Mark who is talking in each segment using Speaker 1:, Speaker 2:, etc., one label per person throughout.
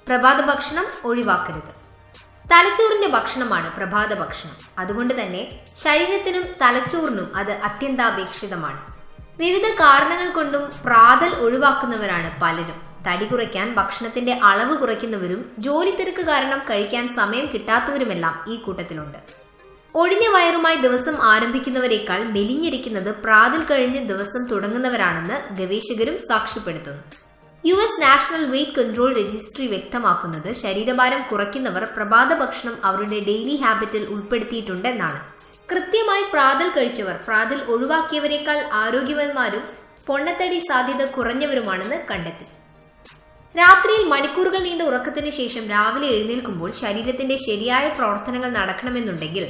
Speaker 1: പ്രഭാത ഭക്ഷണം ഒഴിവാക്കരുത്. തലച്ചോറിന്റെ ഭക്ഷണമാണ് പ്രഭാത ഭക്ഷണം. അതുകൊണ്ട് തന്നെ ശരീരത്തിനും തലച്ചോറിനും അത് അത്യന്താപേക്ഷിതമാണ്. വിവിധ കാരണങ്ങൾ കൊണ്ടും പ്രാതൽ ഒഴിവാക്കുന്നവരാണ് പലരും. തടി കുറയ്ക്കാൻ ഭക്ഷണത്തിന്റെ അളവ് കുറയ്ക്കുന്നവരും ജോലി തിരക്ക് കാരണം കഴിക്കാൻ സമയം കിട്ടാത്തവരുമെല്ലാം ഈ കൂട്ടത്തിലുണ്ട്. ഒഴിഞ്ഞ വയറുമായി ദിവസം ആരംഭിക്കുന്നവരെക്കാൾ മെലിഞ്ഞിരിക്കുന്നത് പ്രാതൽ കഴിഞ്ഞ് ദിവസം തുടങ്ങുന്നവരാണെന്ന് ഗവേഷകരും സാക്ഷ്യപ്പെടുത്തുന്നു. US national weight control registry വ്യക്തമാക്കുന്നത് ശരീരഭാരം കുറയ്ക്കുന്നവർ പ്രഭാത ഭക്ഷണം അവരുടെ ഡെയിലി ഹാബിറ്റിൽ ഉൾപ്പെടുത്തിയിട്ടുണ്ടെന്നാണ്. കൃത്യമായി പ്രാതൽ കഴിച്ചവർ പ്രാതൽ ഒഴിവാക്കിയവരെക്കാൾ ആരോഗ്യവാന്മാരും പൊണ്ണത്തടി സാധ്യത കുറഞ്ഞവരുമാണെന്ന് കണ്ടെത്തി. രാത്രിയിൽ മണിക്കൂറുകൾ നീണ്ട ഉറക്കത്തിന് ശേഷം രാവിലെ എഴുന്നേൽക്കുമ്പോൾ ശരീരത്തിന്റെ ശരിയായ പ്രവർത്തനങ്ങൾ നടക്കണമെന്നുണ്ടെങ്കിൽ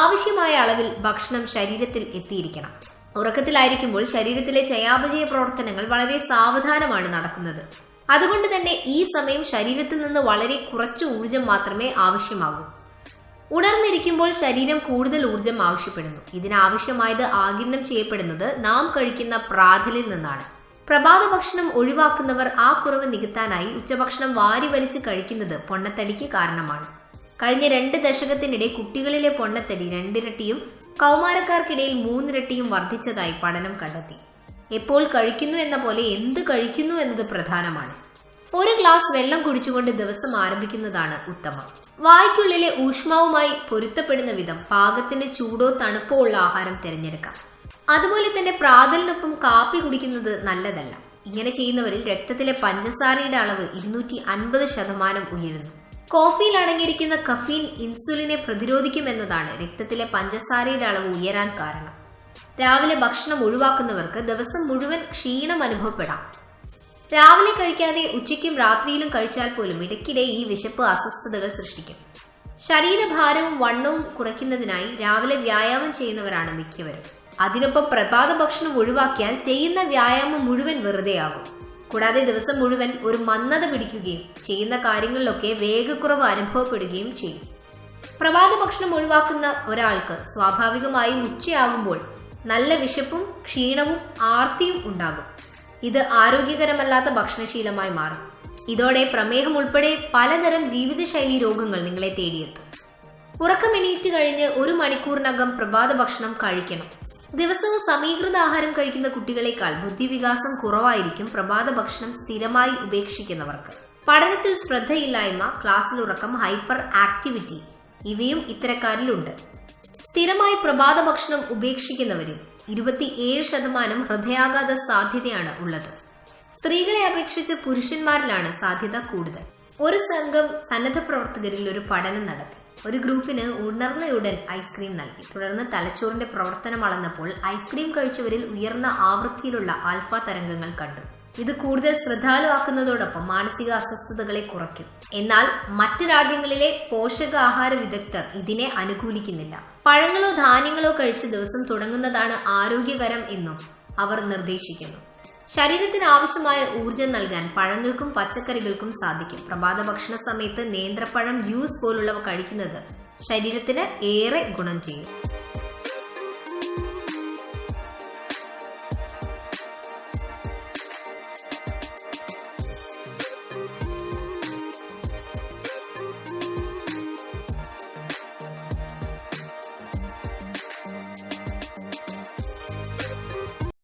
Speaker 1: ആവശ്യമായ അളവിൽ ഭക്ഷണം ശരീരത്തിൽ എത്തിയിരിക്കണം. ഉറക്കത്തിലായിരിക്കുമ്പോൾ ശരീരത്തിലെ ചയാപചയ പ്രവർത്തനങ്ങൾ വളരെ സാവധാനമാണ് നടക്കുന്നത്. അതുകൊണ്ട് തന്നെ ഈ സമയം ശരീരത്തിൽ നിന്ന് വളരെ കുറച്ച് ഊർജം മാത്രമേ ആവശ്യമാകൂ. ഉണർന്നിരിക്കുമ്പോൾ ശരീരം കൂടുതൽ ഊർജം ആവശ്യപ്പെടുന്നു. ഇതിനാവശ്യമായത് ആഗിരണം ചെയ്യപ്പെടുന്നത് നാം കഴിക്കുന്ന പ്രാതലിൽ നിന്നാണ്. പ്രഭാത ഭക്ഷണം ഒഴിവാക്കുന്നവർ ആ കുറവ് നികത്താനായി ഉച്ചഭക്ഷണം വാരി വലിച്ച് കഴിക്കുന്നത് പൊണ്ണത്തടിക്ക് കാരണമാണ്. കഴിഞ്ഞ 2 ദശകത്തിനിടെ കുട്ടികളിലെ പൊണ്ണത്തടി 2 ഇരട്ടിയും കൗമാരക്കാർക്കിടയിൽ 3 ഇരട്ടിയും വർദ്ധിച്ചതായി പഠനം കണ്ടെത്തി. എപ്പോൾ കഴിക്കുന്നു എന്ന പോലെ എന്ത് കഴിക്കുന്നു എന്നത് പ്രധാനമാണ്. ഒരു ഗ്ലാസ് വെള്ളം കുടിച്ചുകൊണ്ട് ദിവസം ആരംഭിക്കുന്നതാണ് ഉത്തമം. വായ്ക്കുള്ളിലെ ഊഷ്മാവുമായി പൊരുത്തപ്പെടുന്ന വിധം പാകത്തിന് ചൂടോ തണുപ്പോ ഉള്ള ആഹാരം തിരഞ്ഞെടുക്കാം. അതുപോലെ തന്നെ പ്രാതലിനൊപ്പം കാപ്പി കുടിക്കുന്നത് നല്ലതല്ല. ഇങ്ങനെ ചെയ്യുന്നവരിൽ രക്തത്തിലെ പഞ്ചസാരയുടെ അളവ് 250% ഉയരുന്നു. കോഫിയിൽ അടങ്ങിയിരിക്കുന്ന കഫീൻ ഇൻസുലിനെ പ്രതിരോധിക്കുമെന്നതാണ് രക്തത്തിലെ പഞ്ചസാരയുടെ അളവ് ഉയരാൻ കാരണം. രാവിലെ ഭക്ഷണം ഒഴിവാക്കുന്നവർക്ക് ദിവസം മുഴുവൻ ക്ഷീണം അനുഭവപ്പെടാം. രാവിലെ കഴിക്കാതെ ഉച്ചയ്ക്കും രാത്രിയിലും കഴിച്ചാൽ പോലും ഇടയ്ക്കിടെ ഈ വിശപ്പ് അസ്വസ്ഥതകൾ സൃഷ്ടിക്കും. ശരീരഭാരവും വണ്ണവും കുറയ്ക്കുന്നതിനായി രാവിലെ വ്യായാമം ചെയ്യുന്നവരാണ് മിക്കവരും. അതിനൊപ്പം പ്രഭാത ഭക്ഷണം ഒഴിവാക്കിയാൽ ചെയ്യുന്ന വ്യായാമം മുഴുവൻ വെറുതെയാകും. കൂടാതെ ദിവസം മുഴുവൻ ഒരു മന്ദത പിടിക്കുകയും ചെയ്യുന്ന കാര്യങ്ങളിലൊക്കെ വേഗക്കുറവ് അനുഭവപ്പെടുകയും ചെയ്യും. പ്രഭാത ഭക്ഷണം ഒഴിവാക്കുന്ന ഒരാൾക്ക് സ്വാഭാവികമായും ഉച്ചയാകുമ്പോൾ നല്ല വിശപ്പും ക്ഷീണവും ആർത്തിയും ഉണ്ടാകും. ഇത് ആരോഗ്യകരമല്ലാത്ത ഭക്ഷണശീലമായി മാറും. ഇതോടെ പ്രമേഹം ഉൾപ്പെടെ പലതരം ജീവിതശൈലി രോഗങ്ങൾ നിങ്ങളെ തേടിയെത്തും. ഉറക്കമെണീറ്റ് കഴിഞ്ഞ് 1 മണിക്കൂറിനകം പ്രഭാത ഭക്ഷണം കഴിക്കണം. ദിവസവും സമീകൃത ആഹാരം കഴിക്കുന്ന കുട്ടികളെക്കാൾ ബുദ്ധിവികാസം കുറവായിരിക്കും പ്രഭാത ഭക്ഷണം സ്ഥിരമായി ഉപേക്ഷിക്കുന്നവർക്ക്. പഠനത്തിൽ ശ്രദ്ധയില്ലായ്മ, ക്ലാസ്സിൽ ഉറക്കം, ഹൈപ്പർ ആക്ടിവിറ്റി ഇവയും ഇത്തരക്കാരിലുണ്ട്. സ്ഥിരമായി പ്രഭാത ഭക്ഷണം ഉപേക്ഷിക്കുന്നവരിൽ 27% ഹൃദയാഘാത സാധ്യതയാണ് ഉള്ളത്. സ്ത്രീകളെ അപേക്ഷിച്ച് പുരുഷന്മാരിലാണ് സാധ്യത കൂടുതൽ. ഒരു സംഘം സന്നദ്ധ പ്രവർത്തകരിൽ ഒരു പഠനം നടത്തി. ഒരു ഗ്രൂപ്പിന് ഉണർന്നയുടൻ ഐസ്ക്രീം നൽകി. തുടർന്ന് തലച്ചോറിന്റെ പ്രവർത്തനം അളന്നപ്പോൾ ഐസ്ക്രീം കഴിച്ചവരിൽ ഉയർന്ന ആവൃത്തിയിലുള്ള ആൽഫ തരംഗങ്ങൾ കണ്ടു. ഇത് കൂടുതൽ ശ്രദ്ധാലുവാക്കുന്നതോടൊപ്പം മാനസിക അസ്വസ്ഥതകളെ കുറയ്ക്കും. എന്നാൽ മറ്റു രാജ്യങ്ങളിലെ പോഷകാഹാര വിദഗ്ധർ ഇതിനെ അനുകൂലിക്കുന്നില്ല. പഴങ്ങളോ ധാന്യങ്ങളോ കഴിച്ച് ദിവസം തുടങ്ങുന്നതാണ് ആരോഗ്യകരം എന്നും അവർ നിർദ്ദേശിക്കുന്നു. ശരീരത്തിന് ആവശ്യമായ ഊർജം നൽകാൻ പഴങ്ങൾക്കും പച്ചക്കറികൾക്കും സാധിക്കും. പ്രഭാത ഭക്ഷണ സമയത്ത് നേന്ത്രപ്പഴം, ജ്യൂസ് പോലുള്ളവ കഴിക്കുന്നത് ശരീരത്തിന് ഏറെ ഗുണം ചെയ്യും.